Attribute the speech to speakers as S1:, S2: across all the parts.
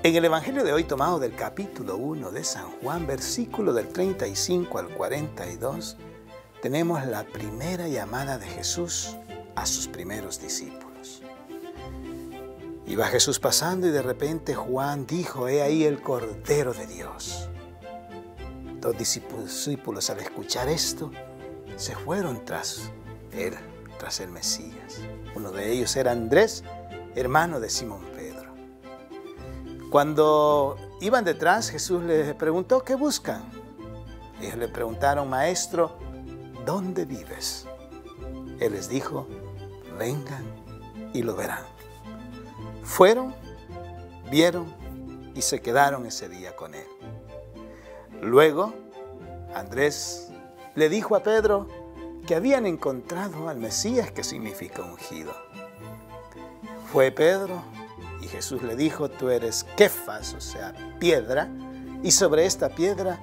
S1: En el Evangelio de hoy, tomado del capítulo 1 de San Juan, versículo del 35 al 42, tenemos la primera llamada de Jesús a sus primeros discípulos. Iba Jesús pasando y de repente Juan dijo: «He ahí el Cordero de Dios». Los discípulos, al escuchar esto, se fueron tras él, tras el Mesías. Uno de ellos era Andrés, hermano de Simón Pedro. Cuando iban detrás, Jesús les preguntó: «¿Qué buscan?». Ellos le preguntaron: «Maestro, ¿dónde vives?». Él les dijo: «Vengan y lo verán». Fueron, vieron y se quedaron ese día con él. Luego, Andrés le dijo a Pedro que habían encontrado al Mesías, que significa ungido. Fue Pedro y Jesús le dijo: «Tú eres Kefas», o sea, piedra, y sobre esta piedra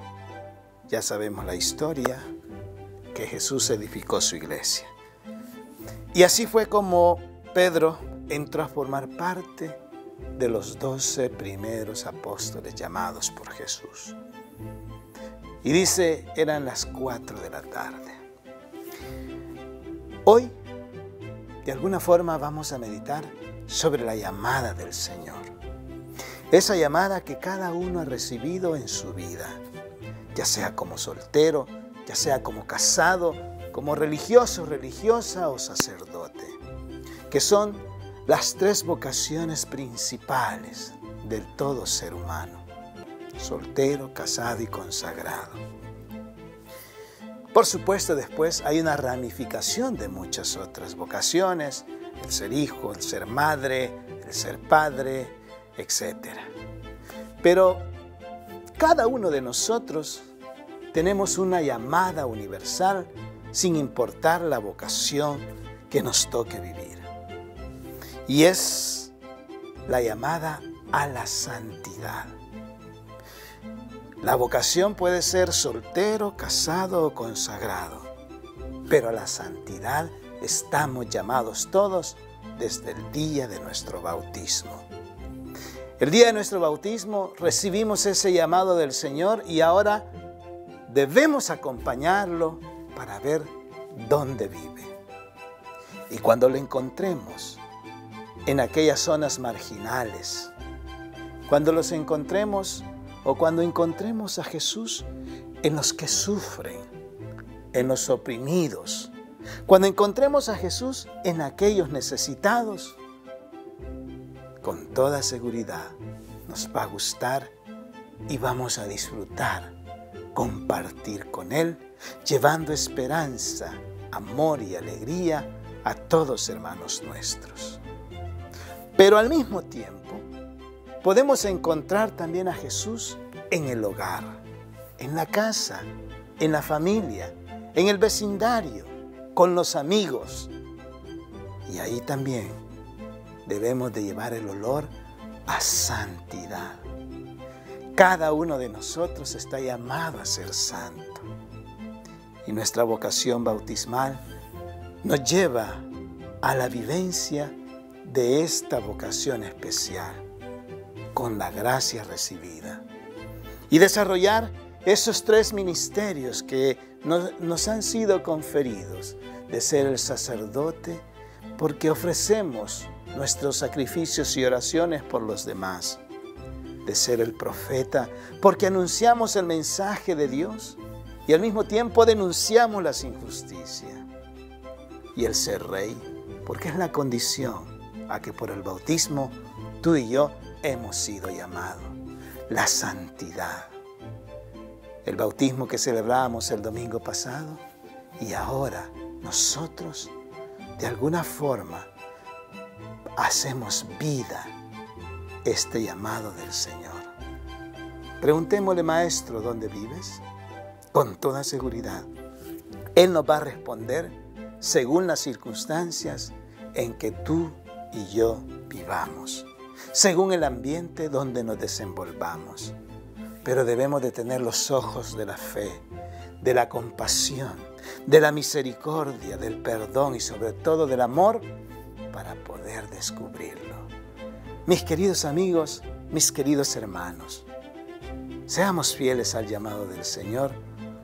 S1: ya sabemos la historia, que Jesús edificó su iglesia. Y así fue como Pedro entró a formar parte de los 12 primeros apóstoles llamados por Jesús. Y dice, eran las 4 de la tarde. Hoy, de alguna forma, vamos a meditar sobre la llamada del Señor. Esa llamada que cada uno ha recibido en su vida, ya sea como soltero, ya sea como casado, como religioso, religiosa o sacerdote, que son las 3 vocaciones principales del todo ser humano: soltero, casado y consagrado. Por supuesto, después hay una ramificación de muchas otras vocaciones: el ser hijo, el ser madre, el ser padre, etc. Pero cada uno de nosotros tenemos una llamada universal sin importar la vocación que nos toque vivir. Y es la llamada a la santidad. La vocación puede ser soltero, casado o consagrado, pero a la santidad estamos llamados todos desde el día de nuestro bautismo. El día de nuestro bautismo recibimos ese llamado del Señor y ahora debemos acompañarlo para ver dónde vive. Y cuando lo encontremos en aquellas zonas marginales, cuando los encontremos o cuando encontremos a Jesús en los que sufren, en los oprimidos, cuando encontremos a Jesús en aquellos necesitados, con toda seguridad nos va a gustar y vamos a disfrutar, compartir con Él, llevando esperanza, amor y alegría a todos hermanos nuestros. Pero al mismo tiempo, podemos encontrar también a Jesús en el hogar, en la casa, en la familia, en el vecindario, con los amigos. Y ahí también debemos de llevar el olor a santidad. Cada uno de nosotros está llamado a ser santo. Y nuestra vocación bautismal nos lleva a la vivencia de esta vocación especial, con la gracia recibida, y desarrollar esos 3 ministerios que nos han sido conferidos, de ser el sacerdote, porque ofrecemos nuestros sacrificios y oraciones por los demás; de ser el profeta, porque anunciamos el mensaje de Dios y al mismo tiempo denunciamos las injusticias; y el ser rey, porque es la condición a que por el bautismo tú y yo hemos sido llamados: la santidad. El bautismo que celebramos el domingo pasado, y ahora nosotros de alguna forma hacemos vida este llamado del Señor. Preguntémosle: maestro, ¿dónde vives? Con toda seguridad, Él nos va a responder según las circunstancias en que tú y yo vivamos, según el ambiente donde nos desenvolvamos. Pero debemos de tener los ojos de la fe, de la compasión, de la misericordia, del perdón y sobre todo del amor para poder descubrirlo. Mis queridos amigos, Mis queridos hermanos, seamos fieles al llamado del Señor,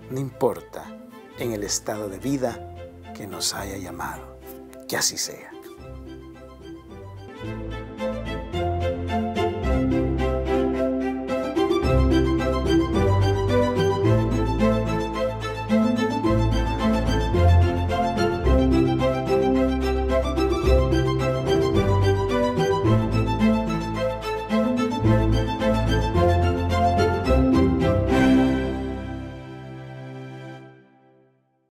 S1: no importa en el estado de vida que nos haya llamado. Que así sea.